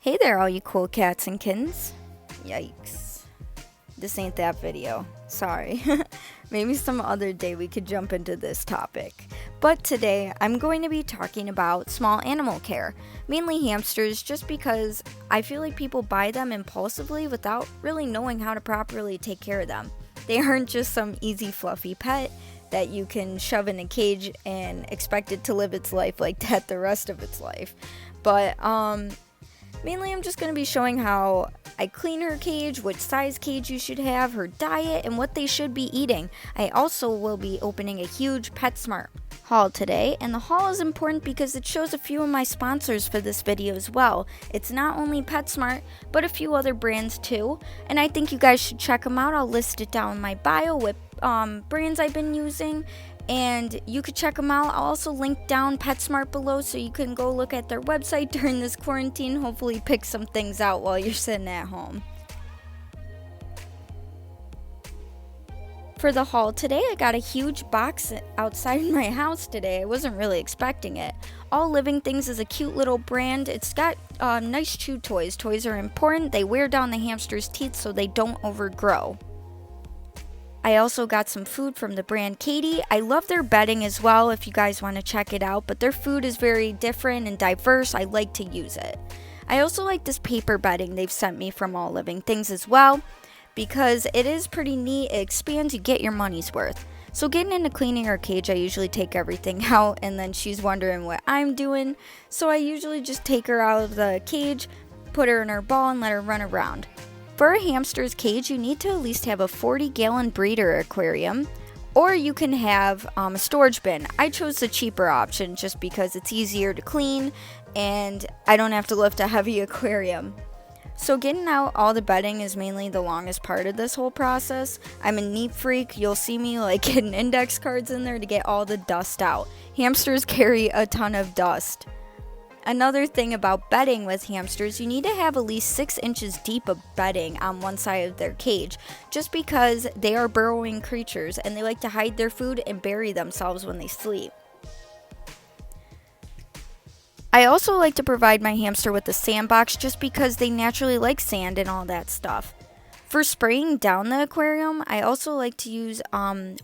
Hey there, all you cool cats and kittens. Yikes. This ain't that video. Sorry. Maybe some other day we could jump into this topic. But today, I'm going to be talking about small animal care, mainly hamsters, just because I feel like people buy them impulsively without really knowing how to properly take care of them. They aren't just some easy fluffy pet that you can shove in a cage and expect it to live its life like that the rest of its life. But, mainly I'm just going to be showing how I clean her cage, what size cage you should have, her diet, and what they should be eating. I also will be opening a huge PETSMART haul today, and the haul is important because it shows a few of my sponsors for this video as well. It's not only PETSMART, but a few other brands too, and I think you guys should check them out. I'll list it down in my bio with brands I've been using, and you could check them out. I'll also link down PETSMART below so you can go look at their website during this quarantine, hopefully pick some things out while you're sitting at home. For the haul today, I got a huge box outside my house today. I wasn't really expecting it. All Living Things is a cute little brand. It's got nice chew toys. Toys are important. They wear down the hamster's teeth so they don't overgrow. I also got some food from the brand KAYTEE. I love their bedding as well if you guys want to check it out, but their food is very different and diverse. I like to use it. I also like this paper bedding they've sent me from All Living Things as well because it is pretty neat. It expands, you get your money's worth. So getting into cleaning her cage, I usually take everything out and then she's wondering what I'm doing. So I usually just take her out of the cage, put her in her ball and let her run around. For a hamster's cage, you need to at least have a 40-gallon breeder aquarium, or you can have a storage bin. I chose the cheaper option just because it's easier to clean and I don't have to lift a heavy aquarium. So getting out all the bedding is mainly the longest part of this whole process. I'm a neat freak. You'll see me getting index cards in there to get all the dust out. Hamsters carry a ton of dust. Another thing about bedding with hamsters, you need to have at least 6 inches deep of bedding on one side of their cage, just because they are burrowing creatures and they like to hide their food and bury themselves when they sleep. I also like to provide my hamster with a sandbox just because they naturally like sand and all that stuff. For spraying down the aquarium, I also like to use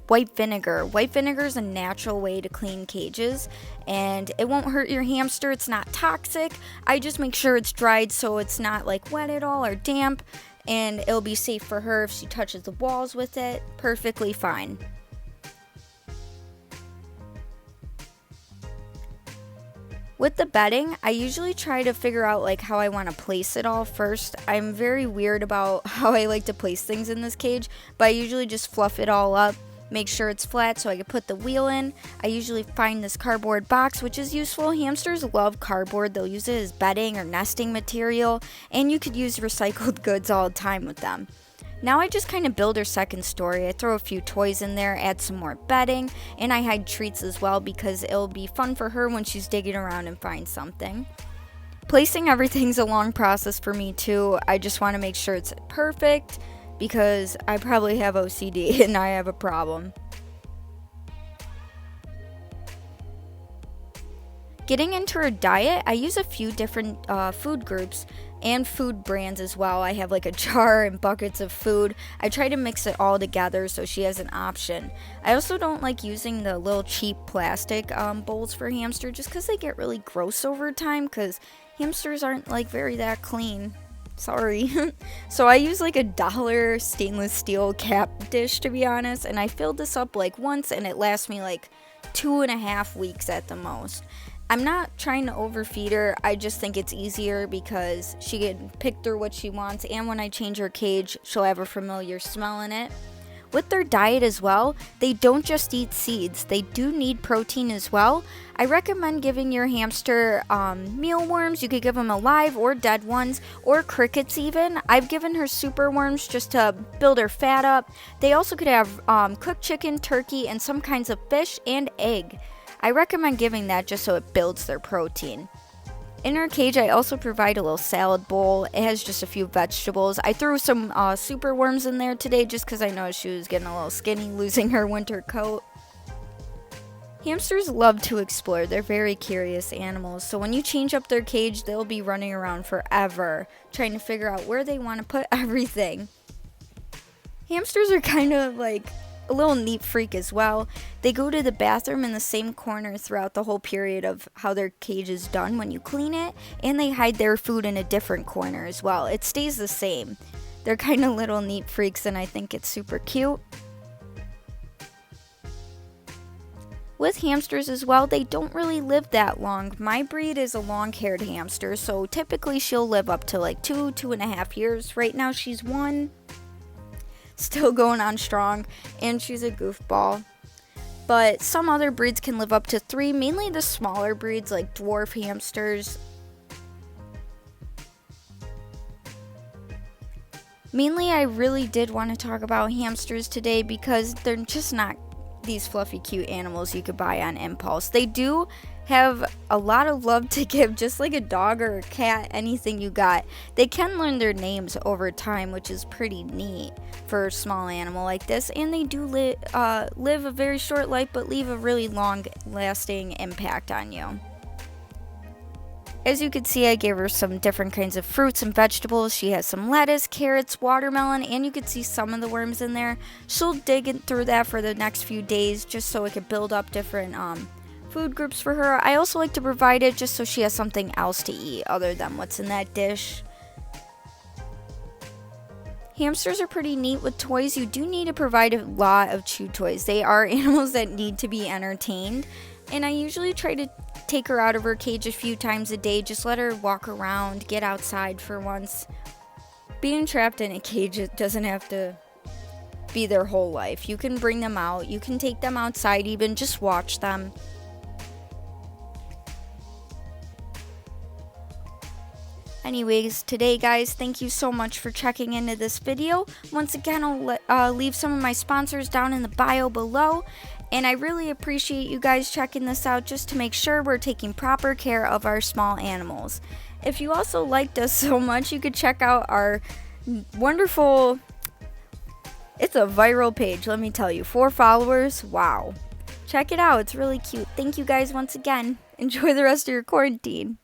white vinegar. White vinegar is a natural way to clean cages, and it won't hurt your hamster. It's not toxic. I just make sure it's dried so it's not wet at all or damp, and it'll be safe for her if she touches the walls with it. Perfectly fine. With the bedding, I usually try to figure out how I want to place it all first. I'm very weird about how I like to place things in this cage, but I usually just fluff it all up, make sure it's flat so I can put the wheel in. I usually find this cardboard box, which is useful. Hamsters love cardboard. They'll use it as bedding or nesting material, and you could use recycled goods all the time with them. Now I just kind of build her second story. I throw a few toys in there, add some more bedding, and I hide treats as well because it'll be fun for her when she's digging around and finds something. Placing everything's a long process for me too. I just want to make sure it's perfect because I probably have OCD and I have a problem. Getting into her diet, I use a few different food groups and food brands as well. I have a jar and buckets of food. I try to mix it all together so she has an option. I also don't like using the little cheap plastic bowls for hamster just because they get really gross over time because hamsters aren't very that clean. Sorry. So I use a $1 stainless steel cap dish, to be honest, and I filled this up once and it lasts me 2.5 weeks at the most. I'm not trying to overfeed her. I just think it's easier because she can pick through what she wants, and when I change her cage, she'll have a familiar smell in it. With their diet as well, they don't just eat seeds. They do need protein as well. I recommend giving your hamster mealworms. You could give them alive or dead ones, or crickets even. I've given her super worms just to build her fat up. They also could have cooked chicken, turkey, and some kinds of fish and egg. I recommend giving that just so it builds their protein. In her cage, I also provide a little salad bowl. It has just a few vegetables. I threw some super worms in there today just because I noticed she was getting a little skinny, losing her winter coat. Hamsters love to explore. They're very curious animals. So when you change up their cage, they'll be running around forever, trying to figure out where they want to put everything. Hamsters are kind of like a little neat freak as well. They go to the bathroom in the same corner throughout the whole period of how their cage is done when you clean it, and they hide their food in a different corner as well. It stays the same. They're kind of little neat freaks, and I think it's super cute. With hamsters as well, they don't really live that long. My breed is a long-haired hamster, so typically she'll live up to like 2.5 years. Right now she's 1, still going on strong, and she's a goofball. But some other breeds can live up to 3, mainly the smaller breeds like dwarf hamsters. Mainly, I really did want to talk about hamsters today because they're just not these fluffy, cute animals you could buy on impulse. They do have a lot of love to give, just like a dog or a cat, anything you got. They can learn their names over time, which is pretty neat for a small animal like this. And they do live a very short life, but leave a really long-lasting impact on you. As you can see, I gave her some different kinds of fruits and vegetables. She has some lettuce, carrots, watermelon, and you can see some of the worms in there. She'll dig through that for the next few days just so it could build up different food groups for her. I also like to provide it just so she has something else to eat other than what's in that dish. Hamsters are pretty neat with toys. You do need to provide a lot of chew toys. They are animals that need to be entertained, and I usually try to take her out of her cage a few times a day. Just let her walk around, get outside for once. Being trapped in a cage, it doesn't have to be their whole life. You can bring them out. You can take them outside even. Just watch them. Anyways, today guys, thank you so much for checking into this video. Once again, I'll leave some of my sponsors down in the bio below. And I really appreciate you guys checking this out just to make sure we're taking proper care of our small animals. If you also liked us so much, you could check out our wonderful, it's a viral page, let me tell you, 4 followers, wow. Check it out, it's really cute. Thank you guys once again. Enjoy the rest of your quarantine.